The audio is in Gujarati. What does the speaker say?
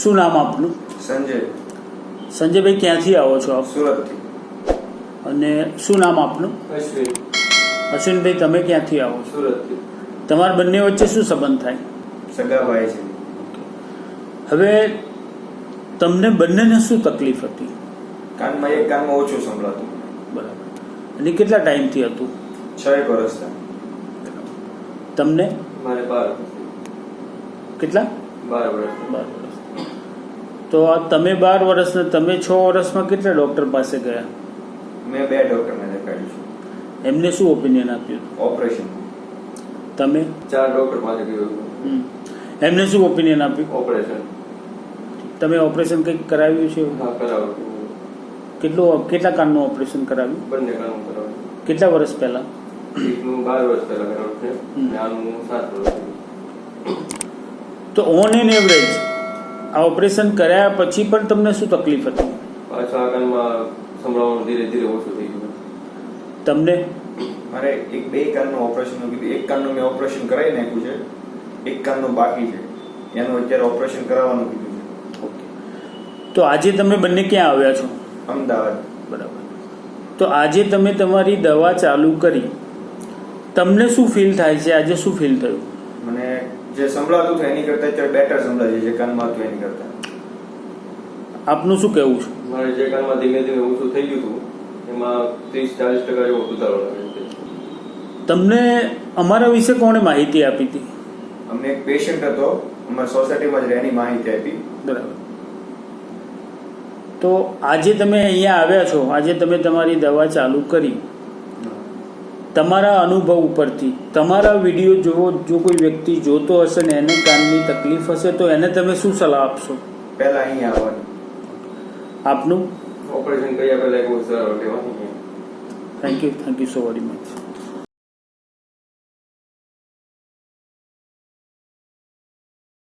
શું નામ આપનું? સંજય. સંજયભાઈ, ક્યાંથી આવો છો આપ? સુરતથી. અને શું નામ આપનું? અશ્વિન. અશ્વિનભાઈ, તમે ક્યાંથી આવો છો? સુરતથી. તમારા બંને વચ્ચે શું સંબંધ થાય? સગાભાઈ છે. હવે તમને બંનેને શું તકલીફ હતી? કાનમાં એક કાનમાં ઓછું સંભળાતું. બરાબર. અને કેટલા ટાઈમથી હતું? 6 વર્ષથી. તમને મારે 12 કેટલા? 12 વર્ષ. 12 વર્ષ. તો આ તમે 12 વર્ષ ને તમે 6 વર્ષમાં કેટલા ડૉક્ટર પાસે ગયા? મેં 2 ડોક્ટરને દેખાડ્યું છે. એમને શું ઓપિનિયન આપ્યું? ઓપરેશન. તમે? 4 ડોક્ટર પાસે ગયો છું. એમને શું ઓપિનિયન આપ્યું? ઓપરેશન. તમે ઓપરેશન કંઈક કરાવ્યું છે? હા, કરાવ્યું. કેટલા કાનનું ઓપરેશન કરાવ્યું? બંને કામ કરાવ્યું. કેટલા વર્ષ પહેલા? એકનું 12 વર્ષ પહેલા કરાવ્યું છે અને આનું 7 વર્ષ. તો ઓન એન એવરેજ આ ઓપરેશન કર્યા પછી પણ તમને શું તકલીફ હતી? પાછા આ કાનમાં સંભળાવવાનું ધીરે ધીરે ઓછું થઈ ગયું. તમને? મારે 2 કાનનું ઓપરેશન કીધું. એક કાનનું મેં ઓપરેશન કરાવી નાખ્યું છે, એક કાનનું બાકી છે. એનું અત્યારે ઓપરેશન કરાવવાનું કીધું છે. ઓકે. તો આજે તમે બંને ક્યાં આવ્યા છો? અમદાવાદ. બરાબર. તો આજે તમે તમારી દવા ચાલુ કરી, તમને શું ફીલ થાય છે? આજે શું ફીલ થયું? મને જે સંભળાતું હતું એની કરતાં અત્યારે બેટર સંભળાય છે, જે કાનમાં હતું એની કરતાં. આપનું શું કહેવું છે? મારે જે કાનમાં ધીમે ધીમે ઓછું થઈ ગયું હતું એમાં 30-40% જેવો સુધારો લાગે છે. તમને અમારા વિશે કોણે માહિતી આપી હતી? અમને એક પેશન્ટ હતો, અમારા સોસાયટીમાં જ રહે, એની માહિતી આપી. બરાબર. તો આજે તમે અહીંયા આવ્યા છો, આજે તમે તમારી દવા ચાલુ કરી, તમારા અનુભવ ઉપરથી તમારા વિડીયો જો કોઈ વ્યક્તિ જોતો હશે ને એને કાનની તકલીફ હશે તો એને તમે શું સલાહ આપશો? પહેલા અહીંયા આવવાનું. આપનું? ઓપરેશન કર્યા પહેલા એક સારો લેવાનું. Thank you so very much.